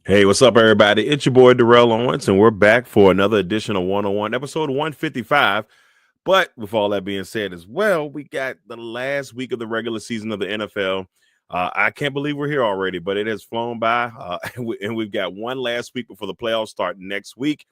Hey, what's up, everybody? It's your boy Darrell Owens, and we're back for another edition of 101, episode 155. But with all that being said, as well, we got the last week of the regular season of the NFL. I can't believe we're here already, but it has flown by, and we've got one last week before the playoffs start next week.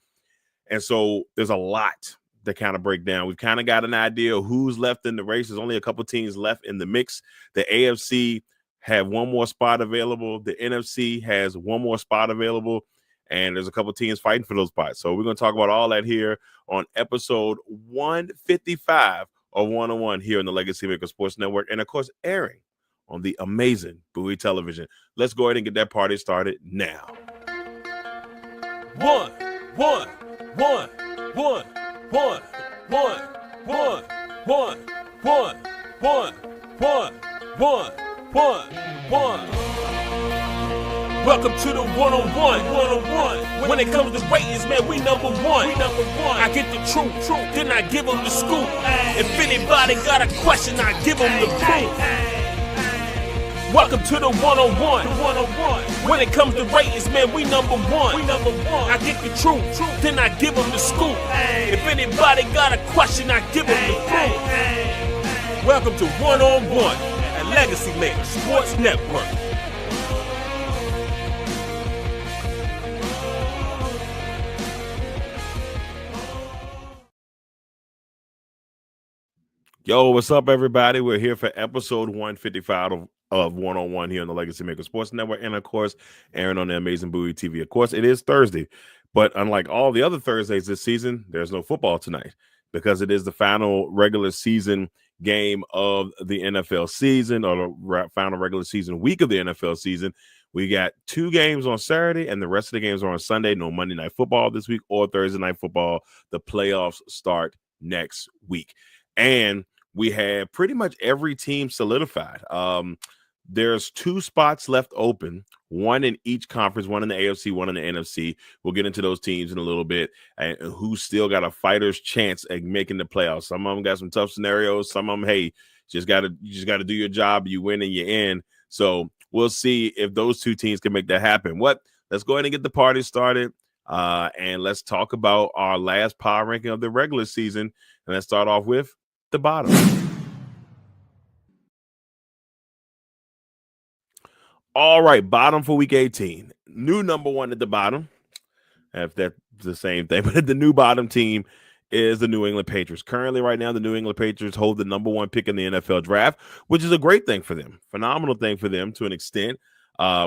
And so there's a lot to kind of break down. We've kind of got an idea of who's left in the race. There's only a couple teams left in the mix. The AFC have one more spot available. The NFC has one more spot available. And there's a couple teams fighting for those spots. So we're going to talk about all that here on episode 155 of 101 here on the Legacy Maker Sports Network. And, of course, airing on the amazing Bowie Television. Let's go ahead and get that party started now. One, one, one, one, one, one, one, one, one, one, one, one, one. Welcome to the one-on-one. When it comes to ratings, man, we number one. I get the truth, then I give them the scoop. If anybody got a question, I give them the proof. Welcome to the one-on-one. When it comes to ratings, man, we number one. I get the truth, then I give them the scoop. If anybody got a question, I give them the proof. Welcome to one-on-one at Legacy Maker Sports Network. Yo, what's up, everybody? We're here for episode 155 of 101 here on the Legacy Maker Sports Network, and of course, airing on the amazing Bowie TV. Of course, it is Thursday, but unlike all the other Thursdays this season, there's no football tonight because it is the final regular season game of the NFL season, or the final regular season week of the NFL season. We got 2 games on Saturday, and the rest of the games are on Sunday. No Monday Night Football this week or Thursday Night Football. The playoffs start next week, and we have pretty much every team solidified. There's 2 spots left open, one in each conference, one in the AFC, one in the NFC. We'll get into those teams in a little bit, and who still got a fighter's chance at making the playoffs. Some of them got some tough scenarios. Some of them, hey, you just got to do your job. You win and you in. So we'll see if those 2 teams can make that happen. Let's go ahead and get the party started, and let's talk about our last power ranking of the regular season. And let's start off with the bottom. All right, bottom for week 18. New number 1 at the bottom. If that's the same thing, but the new bottom team is the New England Patriots. Currently, right now, the New England Patriots hold the number 1 pick in the NFL draft, which is a great thing for them. Phenomenal thing for them to an extent,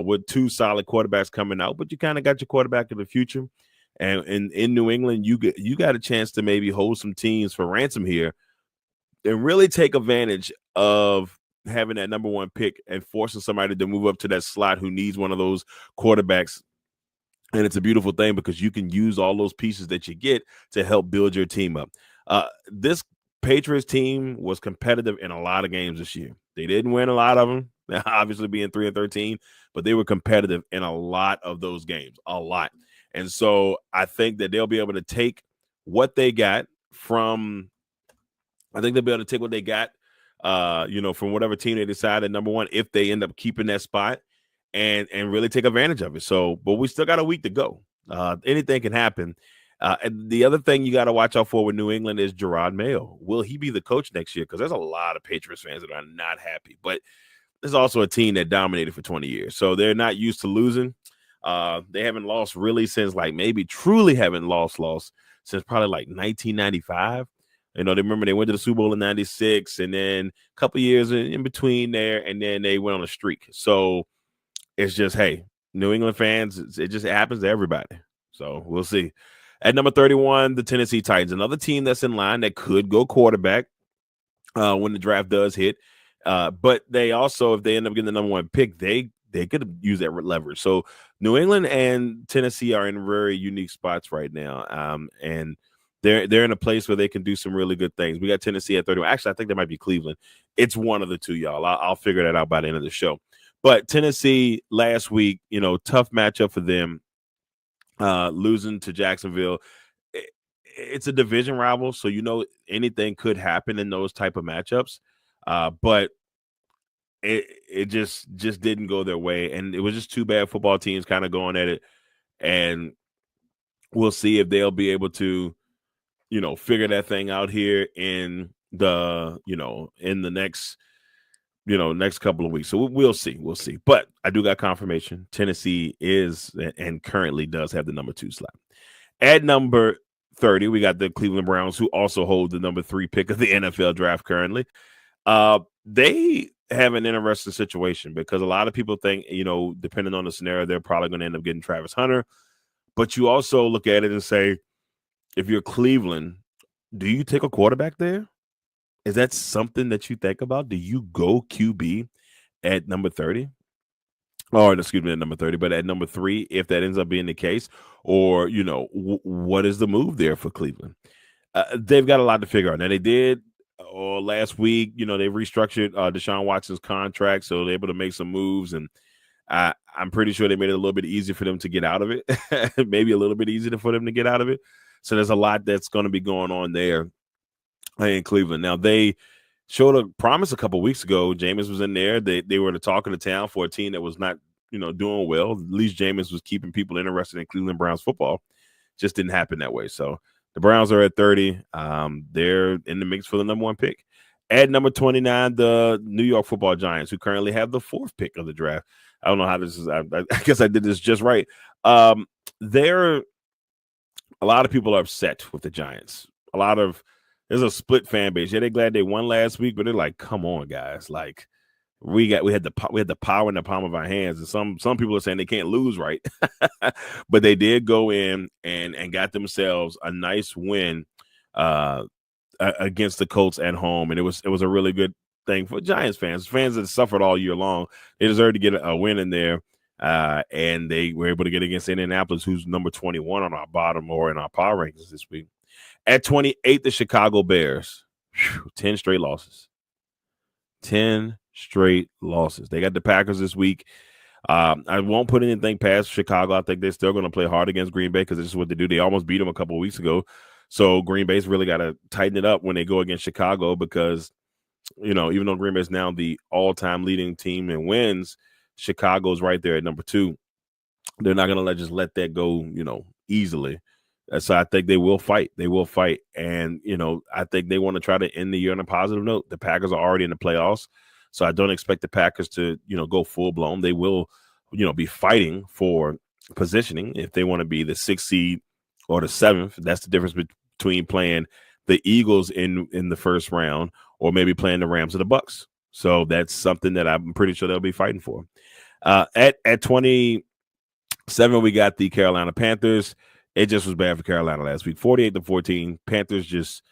with 2 solid quarterbacks coming out. But you kind of got your quarterback of the future. And in New England, you got a chance to maybe hold some teams for ransom here and really take advantage of having that number 1 pick and forcing somebody to move up to that slot who needs one of those quarterbacks. And it's a beautiful thing because you can use all those pieces that you get to help build your team up. This Patriots team was competitive in a lot of games this year. They didn't win a lot of them, obviously being 3-13, but they were competitive in a lot of those games, a lot. And so I think that they'll be able to take what they got from from whatever team they decide at number 1, if they end up keeping that spot and really take advantage of it. So, but we still got a week to go. Anything can happen. And the other thing you got to watch out for with New England is Gerard Mayo. Will he be the coach next year? Because there's a lot of Patriots fans that are not happy, but there's also a team that dominated for 20 years. So they're not used to losing. They haven't lost really since truly haven't lost since probably like 1995. They remember they went to the Super Bowl in 96 and then a couple years in between there, and then they went on a streak. So it's just, hey, New England fans, it just happens to everybody. So we'll see. At number 31, the Tennessee Titans, another team that's in line that could go quarterback when the draft does hit. But they also, if they end up getting the number 1 pick, they could use that leverage. So New England and Tennessee are in very unique spots right now. And they're in a place where they can do some really good things. We got Tennessee at 31. Actually, I think that might be Cleveland. It's one of the 2, y'all. I'll figure that out by the end of the show. But Tennessee last week, tough matchup for them, losing to Jacksonville. It's a division rival, so anything could happen in those type of matchups. But it just didn't go their way, and it was just 2 bad football teams kind of going at it and we'll see if they'll be able to, figure that thing out here in the next couple of weeks. So we'll see. We'll see. But I do got confirmation. Tennessee is and currently does have the number 2 slot. At number 30, we got the Cleveland Browns, who also hold the number 3 pick of the NFL draft currently. They have an interesting situation because a lot of people think, depending on the scenario, they're probably going to end up getting Travis Hunter. But you also look at it and say, if you're Cleveland, do you take a quarterback there? Is that something that you think about? Do you go QB at number 30? Or, excuse me, at number 30, but at number 3, if that ends up being the case, or, what is the move there for Cleveland? They've got a lot to figure out. Now, they did last week, they restructured Deshaun Watson's contract, so they're able to make some moves, and I'm pretty sure they made it a little bit easier for them to get out of it, maybe a little bit easier for them to get out of it. So there's a lot that's going to be going on there in Cleveland. Now, they showed a promise a couple of weeks ago. Jameis was in there. They were the talk of the town for a team that was not, doing well. At least Jameis was keeping people interested in Cleveland Browns football. Just didn't happen that way. So the Browns are at 30. They're in the mix for the number 1 pick. At number 29, the New York Football Giants, who currently have the 4th pick of the draft. I don't know how this is. I guess I did this just right. A lot of people are upset with the Giants. There's a split fan base. Yeah, they're glad they won last week, but they're like, come on, guys. Like, we had the power in the palm of our hands. And some people are saying they can't lose, right? But they did go in and got themselves a nice win against the Colts at home. And it was a really good thing for Giants fans that suffered all year long. They deserve to get a win in there. And they were able to get against Indianapolis, who's number 21 on our bottom or in our power rankings this week. At 28, the Chicago Bears, 10 straight losses. 10 straight losses. They got the Packers this week. I won't put anything past Chicago. I think they're still going to play hard against Green Bay because this is what they do. They almost beat them a couple of weeks ago. So Green Bay's really got to tighten it up when they go against Chicago because, even though Green Bay is now the all-time leading team in wins, Chicago's right there at number 2. They're not going to just let that go, easily. So I think they will fight. They will fight. And, I think they want to try to end the year on a positive note. The Packers are already in the playoffs. So I don't expect the Packers to, go full blown. They will, be fighting for positioning if they want to be the 6th seed or the 7th. That's the difference between playing the Eagles in the first round or maybe playing the Rams or the Bucks. So that's something that I'm pretty sure they'll be fighting for. At 27, we got the Carolina Panthers. It just was bad for Carolina last week. 48-14. Panthers just,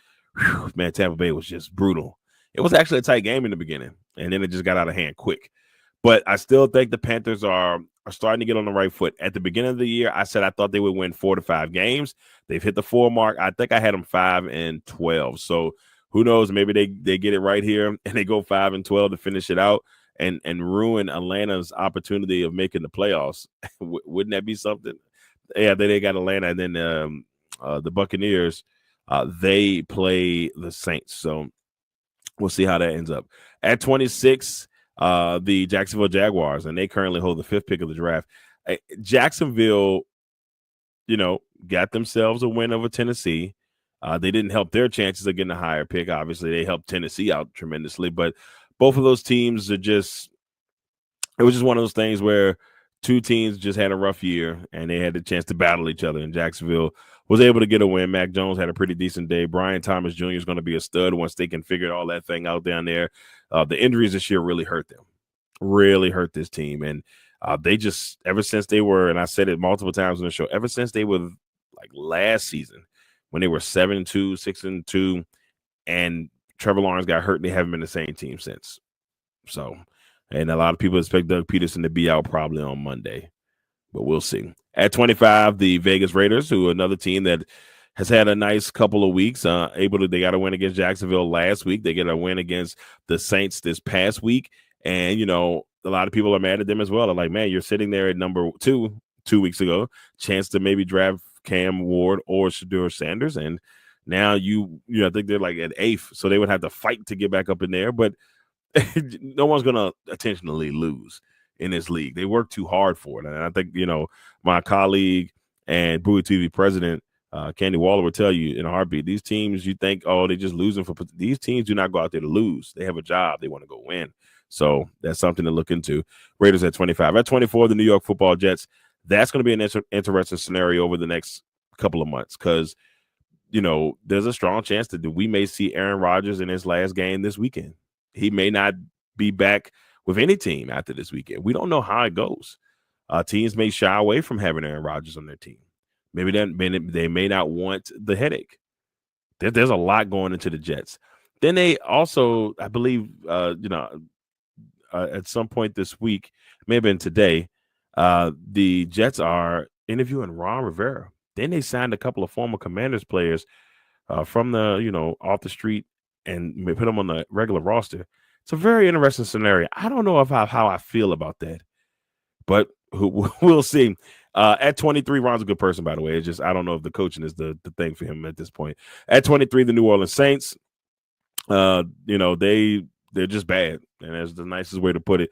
Tampa Bay was just brutal. It was actually a tight game in the beginning, and then it just got out of hand quick. But I still think the Panthers are starting to get on the right foot. At the beginning of the year, I said I thought they would win 4 to 5 games. They've hit the 4 mark. I think I had them 5-12. So who knows? Maybe they get it right here and they go 5-12 to finish it out and ruin Atlanta's opportunity of making the playoffs. Wouldn't that be something? Yeah, they got Atlanta, and then the Buccaneers, they play the Saints. So we'll see how that ends up. At 26, the Jacksonville Jaguars, and they currently hold the 5th pick of the draft. Jacksonville, got themselves a win over Tennessee. They didn't help their chances of getting a higher pick. Obviously, they helped Tennessee out tremendously. But both of those teams it was just one of those things where two teams just had a rough year, and they had the chance to battle each other. And Jacksonville was able to get a win. Mac Jones had a pretty decent day. Brian Thomas Jr. is going to be a stud once they can figure all that thing out down there. The injuries this year really hurt them, really hurt this team. And they just, ever since they were, and I said it multiple times on the show, ever since they were like last season when they were 7-2, 6-2, and Trevor Lawrence got hurt, they haven't been the same team since. So, and a lot of people expect Doug Peterson to be out probably on Monday, but we'll see. At 25, the Vegas Raiders, who are another team that has had a nice couple of weeks, they got a win against Jacksonville last week. They get a win against the Saints this past week. And, a lot of people are mad at them as well. They're like, man, you're sitting there at number 2 weeks ago, chance to maybe draft Cam Ward or Shedeur Sanders. And now I think they're like at 8th, so they would have to fight to get back up in there. But no one's going to intentionally lose. in this league. They work too hard for it. And I think, my colleague and Bowie TV president, Candy Waller, would tell you in a heartbeat, these teams, you think, oh, they're just losing these teams do not go out there to lose. They have a job. They want to go win. So that's something to look into. Raiders at 25. At 24, the New York Football Jets. That's going to be an interesting scenario over the next couple of months because, there's a strong chance that we may see Aaron Rodgers in his last game this weekend. He may not be back with any team after this weekend. We don't know how it goes. Teams may shy away from having Aaron Rodgers on their team. Maybe they may not want the headache. There's a lot going into the Jets. Then they also, I believe, at some point this week, may have been today, the Jets are interviewing Ron Rivera. Then they signed a couple of former Commanders players from the, off the street and put them on the regular roster. It's a very interesting scenario. I don't know how I feel about that, but we'll see. At 23, Ron's a good person, by the way. It's just I don't know if the coaching is the thing for him at this point. At 23, the New Orleans Saints, they're just bad, and that's the nicest way to put it.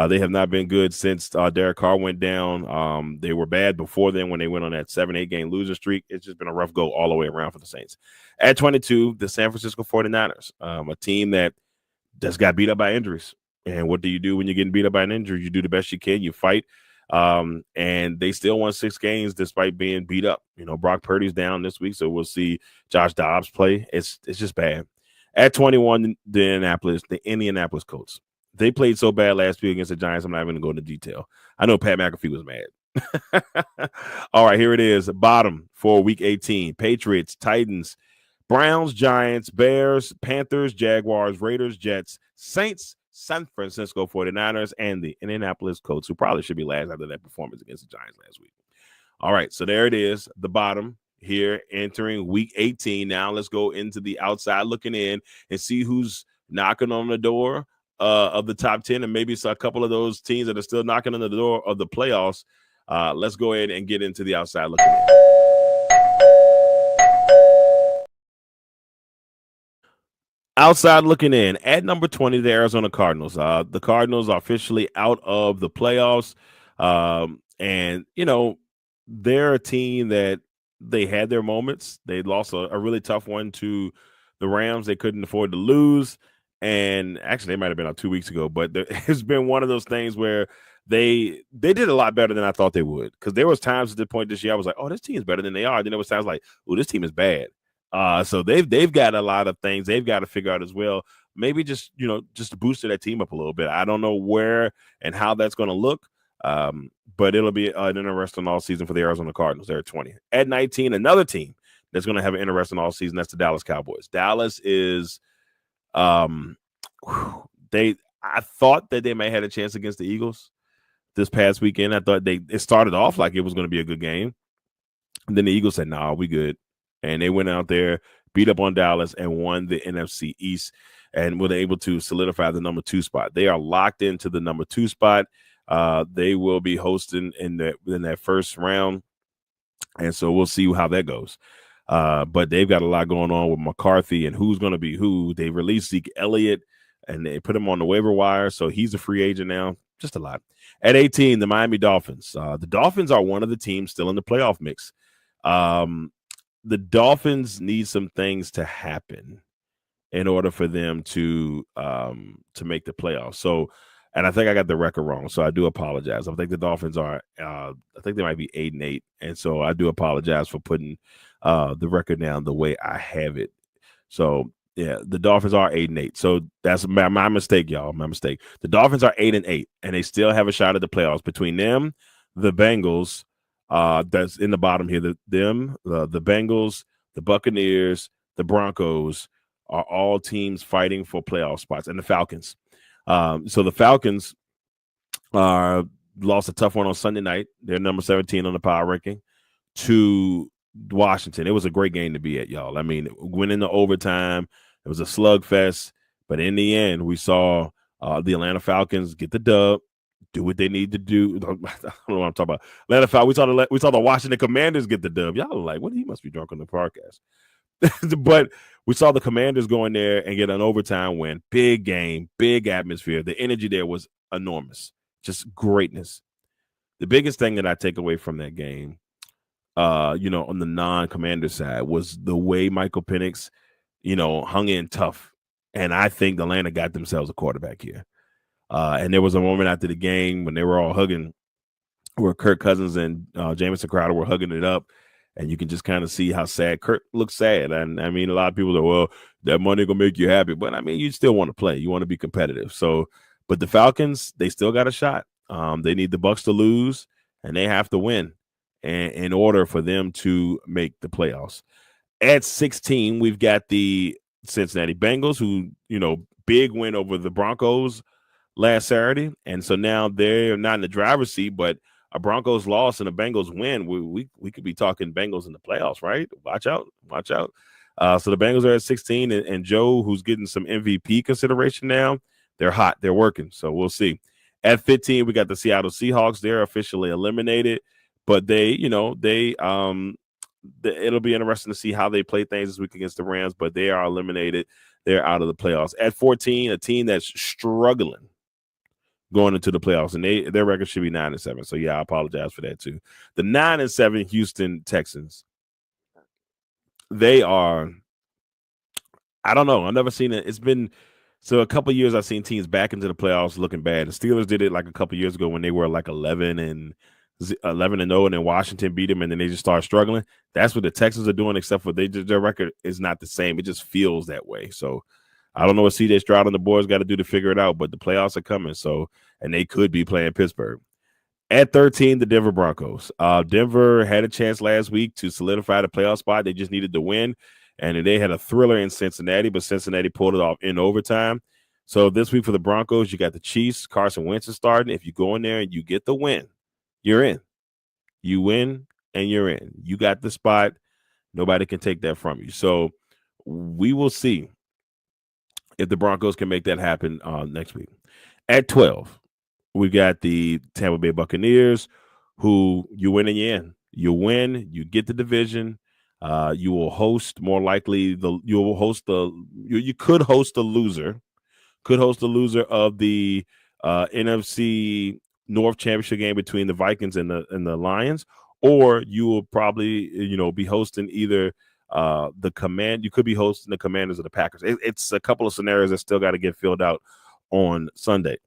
They have not been good since Derek Carr went down. They were bad before then when they went on that 7-8 game losing streak. It's just been a rough go all the way around for the Saints. At 22, the San Francisco 49ers, a team that just got beat up by injuries. And what do you do when you're getting beat up by an injury? You do the best you can. You fight. And they still won 6 games despite being beat up. Brock Purdy's down this week, so we'll see Josh Dobbs play. It's just bad. At 21, the Indianapolis Colts. They played so bad last week against the Giants, I'm not even going to go into detail. I know Pat McAfee was mad. All right, here it is. Bottom for Week 18. Patriots, Titans, Browns, Giants, Bears, Panthers, Jaguars, Raiders, Jets, Saints, San Francisco 49ers, and the Indianapolis Colts, who probably should be last after that performance against the Giants last week. All right, so there it is, the bottom here entering Week 18. Now let's go into the outside looking in and see who's knocking on the door of the top 10, and maybe it's a couple of those teams that are still knocking on the door of the playoffs. Let's go ahead and get into the outside looking in. Outside looking in at number 20, the Arizona Cardinals. The Cardinals are officially out of the playoffs. And, they're a team that they had their moments. They lost a really tough one to the Rams. They couldn't afford to lose. And actually, they might have been out 2 weeks ago. But it's been one of those things where they did a lot better than I thought they would. Because there was times at the point this year I was like, oh, this team is better than they are. Then there was times like, oh, this team is bad. So they've got a lot of things they've got to figure out as well. Maybe just to boost that team up a little bit. I don't know where and how that's going to look, but it'll be an interesting all season for the Arizona Cardinals. They're at 20. At 19, another team that's going to have an interesting all season. That's the Dallas Cowboys. Dallas is, I thought that they may have had a chance against the Eagles this past weekend. I thought it started off like it was going to be a good game, and then the Eagles said, "Nah, we good." And they went out there, beat up on Dallas, and won the NFC East, and were able to solidify the number 2 spot. They are locked into the number 2 spot. They will be hosting in that first round, and so we'll see how that goes. But they've got a lot going on with McCarthy and who's going to be who. They released Zeke Elliott, and they put him on the waiver wire, so he's a free agent now. Just a lot. At 18, the Miami Dolphins. The Dolphins are one of the teams still in the playoff mix. The Dolphins need some things to happen in order for them to make the playoffs. So, and I think I got the record wrong, so I do apologize. I think the Dolphins are, I think they might be 8-8, and so I do apologize for putting the record down the way I have it. So, yeah, the Dolphins are 8-8. So that's my mistake, y'all. My mistake. The Dolphins are 8-8, and they still have a shot at the playoffs. Between them, the Bengals. That's in the bottom here. The Bengals, the Buccaneers, the Broncos are all teams fighting for playoff spots, and the Falcons. So the Falcons lost a tough one on Sunday night. They're number 17 on the power ranking to Washington. It was a great game to be at, y'all. I mean, went into overtime. It was a slugfest, but in the end, we saw the Atlanta Falcons get the dub. Do what they need to do. I don't know what I'm talking about. Atlanta Falcons. We saw the Washington Commanders get the dub. Y'all are like, what? He must be drunk on the podcast. But we saw the Commanders go in there and get an overtime win. Big game, big atmosphere. The energy there was enormous. just greatness. The biggest thing that I take away from that game, on the non-commander side, was the way Michael Penix, hung in tough. And I think Atlanta got themselves a quarterback here. And there was a moment after the game when they were all hugging, where Kirk Cousins and Jamison Crowder were hugging it up. And you can just kind of see how sad Kirk looks sad. And I mean, a lot of people are, well, that money gonna make you happy. But I mean, you still want to play. You want to be competitive. So, but the Falcons, they still got a shot. They need the Bucs to lose, and they have to win in order for them to make the playoffs. At 16, we've got the Cincinnati Bengals, who, big win over the Broncos last Saturday. And so now they're not in the driver's seat, but a Broncos loss and a Bengals win, we could be talking Bengals in the playoffs, right? Watch out. So the Bengals are at 16, and Joe, who's getting some MVP consideration now, they're hot. They're working. So we'll see. At 15, we got the Seattle Seahawks. They're officially eliminated, but it'll be interesting to see how they play things this week against the Rams, but they are eliminated. They're out of the playoffs. At 14, a team that's struggling going into the playoffs, and their record should be 9-7. So yeah, I apologize for that too. The 9-7 Houston Texans, they are, I don't know. I've never seen it. It's been a couple of years I've seen teams back into the playoffs looking bad. The Steelers did it like a couple of years ago when they were like 11-0, and then Washington beat them, and then they just started struggling. That's what the Texans are doing, except for their record is not the same. It just feels that way. So I don't know what C.J. Stroud and the boys got to do to figure it out, but the playoffs are coming. So, and they could be playing Pittsburgh. At 13, the Denver Broncos. Denver had a chance last week to solidify the playoff spot. They just needed to win, and they had a thriller in Cincinnati, but Cincinnati pulled it off in overtime. So this week for the Broncos, you got the Chiefs. Carson Wentz is starting. If you go in there and you get the win, you're in. You win, and you're in. You got the spot. Nobody can take that from you. So we will see if the Broncos can make that happen next week. At 12, we got the Tampa Bay Buccaneers, who you win and you in. You win, you get the division. You will host more likely you could host the loser. Could host the loser of the NFC North Championship game between the Vikings and the Lions, or you will probably be hosting either you could be hosting the Commanders or the Packers. It's a couple of scenarios that still got to get filled out on Sunday.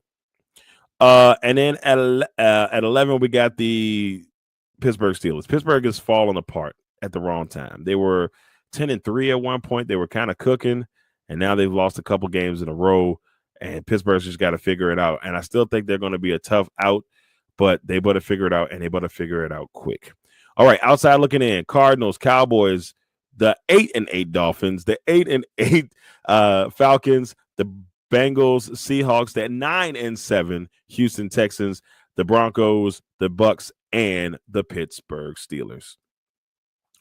And then at 11, we got the Pittsburgh Steelers. Pittsburgh is falling apart at the wrong time. They were 10-3 at one point. They were kind of cooking, and now they've lost a couple games in a row, and Pittsburgh's just got to figure it out. And I still think they're going to be a tough out, but they better figure it out, and they better figure it out quick. All right, outside looking in, Cardinals, Cowboys, the 8-8 Dolphins, the 8-8 Falcons, the Bengals, Seahawks, the 9-7 Houston Texans, the Broncos, the Bucs, and the Pittsburgh Steelers.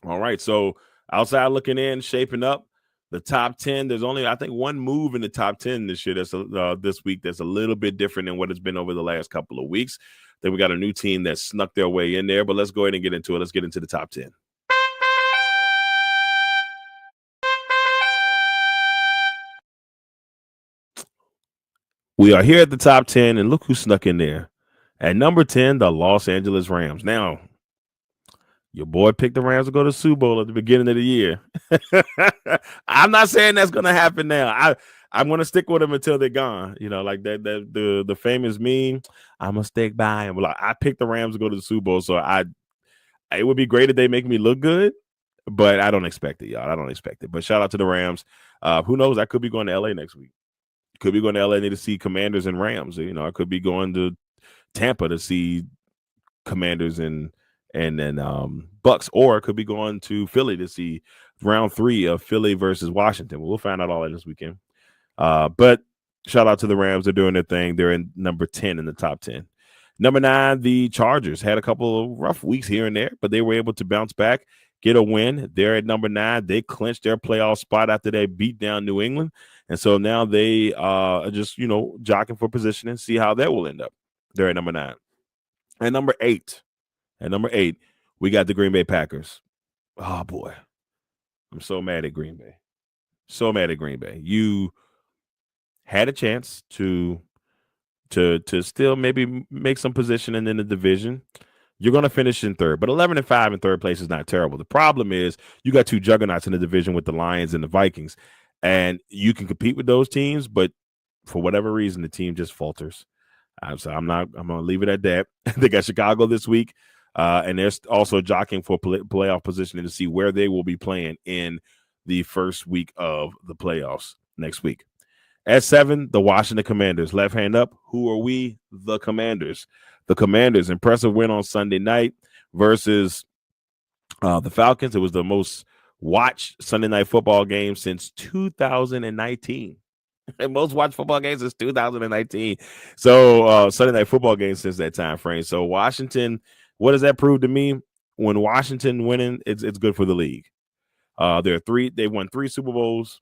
All right, so outside looking in, shaping up the top 10. There's only, I think, one move in the top 10 this year. This week that's a little bit different than what it's been over the last couple of weeks. Then we got a new team that snuck their way in there, but let's go ahead and get into it. Let's get into the top 10. We are here at the top 10, and look who snuck in there. At number 10, the Los Angeles Rams. Now, your boy picked the Rams to go to the Super Bowl at the beginning of the year. I'm not saying that's going to happen now. I'm going to stick with them until they're gone. Like the famous meme, I'm going to stick by them. Like, I picked the Rams to go to the Super Bowl, so it would be great if they make me look good, but I don't expect it, y'all. I don't expect it. But shout out to the Rams. Who knows? I could be going to L.A. next week. Could be going to LA to see Commanders and Rams. I could be going to Tampa to see Commanders and then Bucs, or I could be going to Philly to see round 3 of Philly versus Washington. We'll find out all that this weekend. But shout out to the Rams. They're doing their thing. They're in number 10 in the top 10. Number 9, the Chargers had a couple of rough weeks here and there, but they were able to bounce back, get a win. They're at number 9. They clinched their playoff spot after they beat down New England. And so now they are just, jockeying for position and see how that will end up. They're at number 9. At number 8, we got the Green Bay Packers. Oh, boy. I'm so mad at Green Bay. So mad at Green Bay. You had a chance to to still maybe make some positioning in the division. You're going to finish in third, but 11-5 in third place is not terrible. The problem is you got two juggernauts in the division with the Lions and the Vikings, and you can compete with those teams, but for whatever reason, the team just falters. So I'm going to leave it at that. They got Chicago this week, and they're also jockeying for playoff positioning to see where they will be playing in the first week of the playoffs next week. At 7, the Washington Commanders. Left hand up. Who are we? The Commanders. The Commanders. Impressive win on Sunday night versus the Falcons. It was the most watched Sunday night football game since 2019. Most watched football games since 2019. So Sunday night football games since that time frame. So Washington, what does that prove to me? When Washington winning, it's good for the league. They won 3 Super Bowls.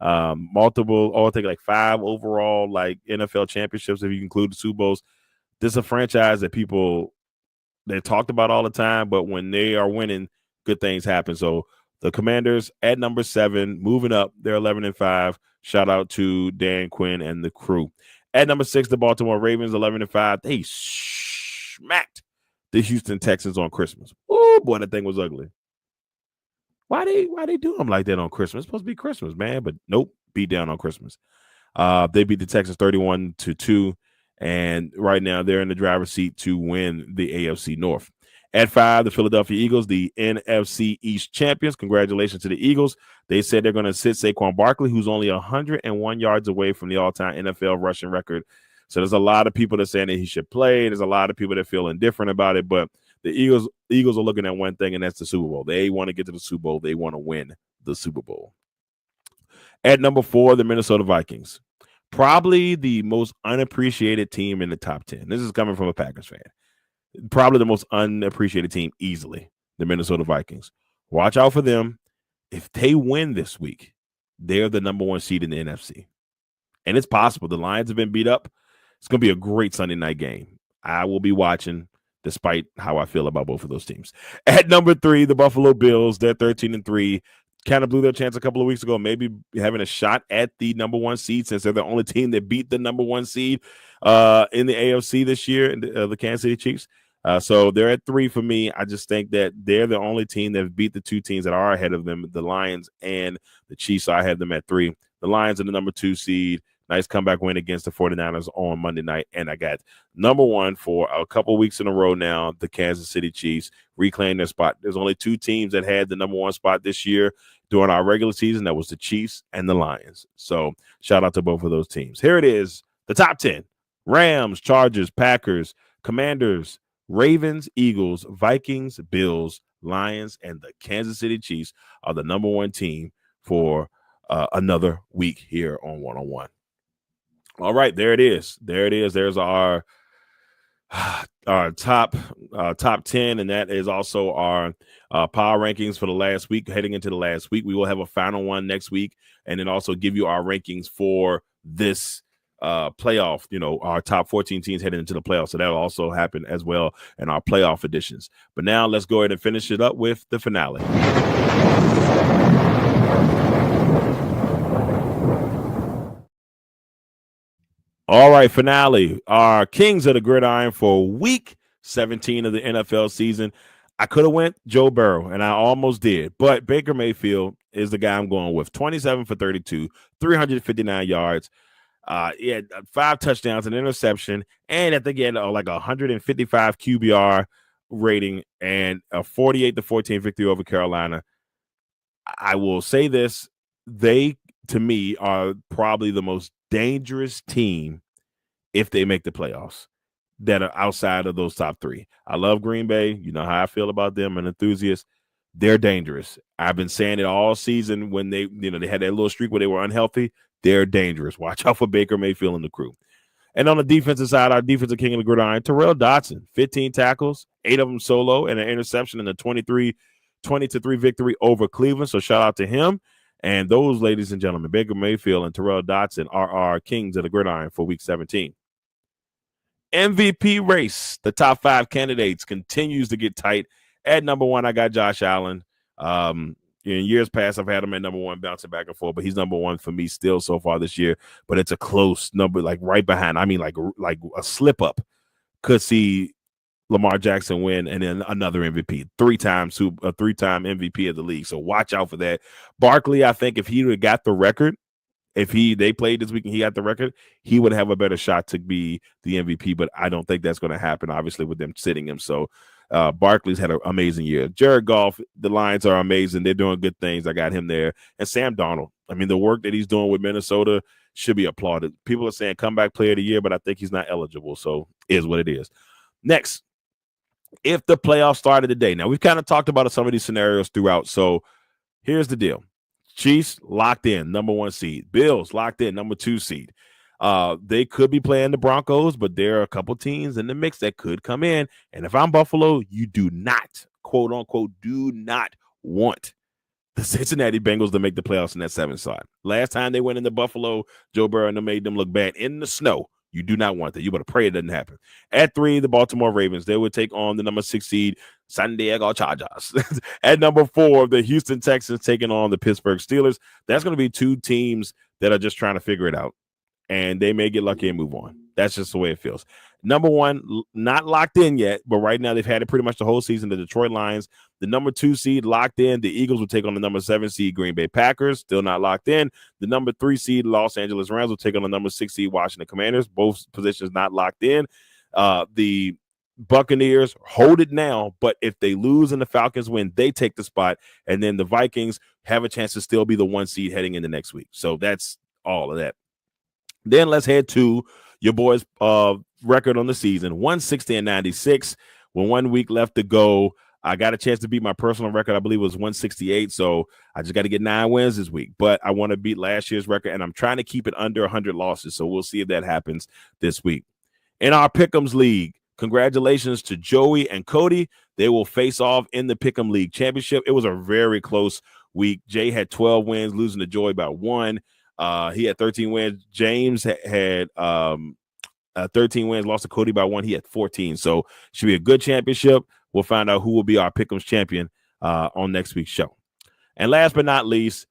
Multiple, I think like 5 overall like NFL championships if you include the Super Bowls. This is a franchise that people they talked about all the time, but when they are winning, good things happen. So the Commanders at number 7, moving up, they're 11-5. Shout out to Dan Quinn and the crew. At number 6, the Baltimore Ravens, 11-5. They smacked the Houston Texans on Christmas. Oh boy, that thing was ugly. Why they do them like that on Christmas? It's supposed to be Christmas, man, but nope, beat down on Christmas. They beat the Texans 31-2, and right now they're in the driver's seat to win the AFC North. At 5, the Philadelphia Eagles, the NFC East champions. Congratulations to the Eagles. They said they're going to sit Saquon Barkley, who's only 101 yards away from the all-time NFL rushing record. So there's a lot of people that are saying that he should play. There's a lot of people that feel indifferent about it, but the Eagles are looking at one thing, and that's the Super Bowl. They want to get to the Super Bowl. They want to win the Super Bowl. At number 4, the Minnesota Vikings. Probably the most unappreciated team in the top 10. This is coming from a Packers fan. Probably the most unappreciated team easily, the Minnesota Vikings. Watch out for them. If they win this week, they're the number 1 seed in the NFC. And it's possible. The Lions have been beat up. It's going to be a great Sunday night game. I will be watching, despite how I feel about both of those teams. At number 3, the Buffalo Bills. They're 13-3. Kind of blew their chance a couple of weeks ago, maybe having a shot at the number 1 seed since they're the only team that beat the number 1 seed in the AFC this year, the Kansas City Chiefs. So they're at 3 for me. I just think that they're the only team that beat the 2 teams that are ahead of them, the Lions and the Chiefs. So I have them at 3. The Lions are the number 2 seed. Nice comeback win against the 49ers on Monday night. And I got number 1 for a couple weeks in a row now, the Kansas City Chiefs reclaim their spot. There's only 2 teams that had the number 1 spot this year during our regular season. That was the Chiefs and the Lions. So shout out to both of those teams. Here it is, the top 10. Rams, Chargers, Packers, Commanders, Ravens, Eagles, Vikings, Bills, Lions, and the Kansas City Chiefs are the number 1 team for another week here on One-on-One. All right, there it is. There's our top 10, and that is also our power rankings for the last week. Heading into the last week, we will have a final one next week, and then also give you our rankings for this playoff, our top 14 teams heading into the playoffs. So that'll also happen as well in our playoff editions. But now let's go ahead and finish it up with the finale. All right, finale. Our Kings of the Gridiron for week 17 of the NFL season. I could have went Joe Burrow, and I almost did, but Baker Mayfield is the guy I'm going with. 27 for 32, 359 yards. He had 5 touchdowns, an interception, and I think he had like 155 QBR rating and a 48-14 victory over Carolina. I will say this. They, to me, are probably the most dangerous team if they make the playoffs that are outside of those top 3. I love Green Bay. You know how I feel about them, an enthusiast. They're dangerous. I've been saying it all season when they had that little streak where they were unhealthy. They're dangerous. Watch out for Baker Mayfield and the crew. And on the defensive side, our defensive king of the gridiron, Darrell Owens, 15 tackles, 8 of them solo, and an interception in a 20-3 victory over Cleveland. So shout out to him. And those, ladies and gentlemen, Baker Mayfield and Darrell Owens are our kings of the gridiron for week 17. MVP race, the top 5 candidates continues to get tight. At number 1, I got Josh Allen. In years past, I've had him at number one, bouncing back and forth, but he's number one for me still so far this year. But it's a close number, like right behind. I mean, like a slip up could see Lamar Jackson win and then another MVP, three-time MVP of the league. So watch out for that. Barkley, I think if he would have got the record, if they played this week and he got the record, he would have a better shot to be the MVP. But I don't think that's going to happen, obviously, with them sitting him. So Barkley's had an amazing year. Jared Goff, the Lions are amazing. They're doing good things. I got him there. And Sam Darnold, I mean, the work that he's doing with Minnesota should be applauded. People are saying comeback player of the year, but I think he's not eligible. So it is what it is. Next, if the playoffs started today. Now, we've kind of talked about some of these scenarios throughout. So here's the deal. Chiefs locked in, number 1 seed. Bills locked in, number 2 seed. They could be playing the Broncos, but there are a couple teams in the mix that could come in. And if I'm Buffalo, you do not, quote unquote, do not want the Cincinnati Bengals to make the playoffs in that 7th slot. Last time they went into Buffalo, Joe Burrow and them made them look bad in the snow. You do not want that. You better pray it doesn't happen. At 3, the Baltimore Ravens. They would take on the number 6 seed, San Diego Chargers. At number 4, the Houston Texans taking on the Pittsburgh Steelers. That's going to be 2 teams that are just trying to figure it out. And they may get lucky and move on. That's just the way it feels. Number 1, not locked in yet, but right now they've had it pretty much the whole season. The Detroit Lions, the number 2 seed locked in. The Eagles will take on the number 7 seed Green Bay Packers, still not locked in. The number 3 seed Los Angeles Rams will take on the number 6 seed Washington Commanders. Both positions not locked in. The Buccaneers hold it now, but if they lose and the Falcons win, they take the spot. And then the Vikings have a chance to still be the 1 seed heading into next week. So that's all of that. Then let's head to your boys' record on the season, 160-96. With 1 week left to go, I got a chance to beat my personal record. I believe it was 168. So I just got to get 9 wins this week. But I want to beat last year's record, and I'm trying to keep it under 100 losses. So we'll see if that happens this week. In our Pick'ems League, congratulations to Joey and Cody. They will face off in the Pick'em League Championship. It was a very close week. Jay had 12 wins, losing to Joey by 1. He had 13 wins. James had 13 wins, lost to Cody by 1. He had 14. So should be a good championship. We'll find out who will be our Pick'ems champion on next week's show. And last but not least,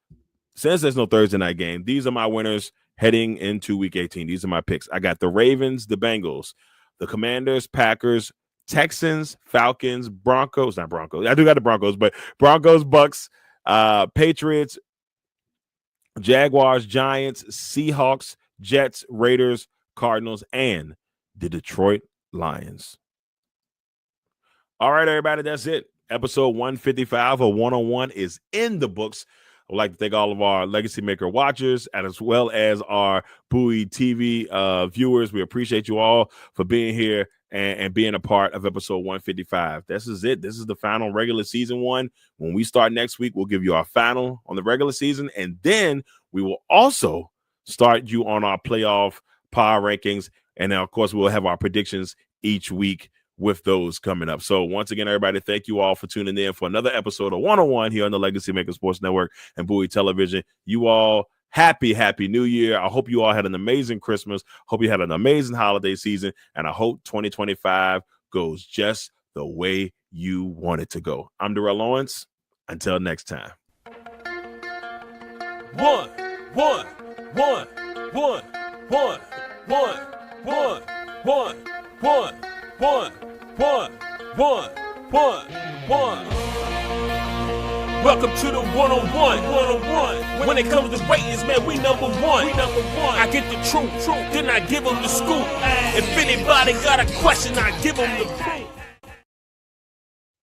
since there's no Thursday night game, these are my winners heading into week 18. These are my picks. I got the Ravens, the Bengals, the Commanders, Packers, Texans, Falcons, Broncos. Not Broncos. I do got the Broncos, but Broncos, Bucks, Patriots, Jaguars, Giants, Seahawks, Jets, Raiders, Cardinals, and the Detroit Lions. All right, everybody, that's it. Episode 155 of 101 is in the books. I'd like to thank all of our Legacy Maker watchers as well as our Bowie TV viewers. We appreciate you all for being here and being a part of episode 155. This is it. This is the final regular season one. When we start next week, we'll give you our final on the regular season, and then we will also start you on our playoff power rankings. And then, of course, we'll have our predictions each week with those coming up. So once again, everybody, thank you all for tuning in for another episode of 101 here on the Legacy Maker Sports Network and Bowie Television. You all, happy New Year. I hope you all had an amazing Christmas. Hope you had an amazing holiday season. And I hope 2025 goes just the way you want it to go. I'm Darrell Owens. Until next time. One. Welcome to the 101. When it comes to ratings, man, we number one. I get the truth, then I give them the scoop. If anybody got a question, I give them the proof.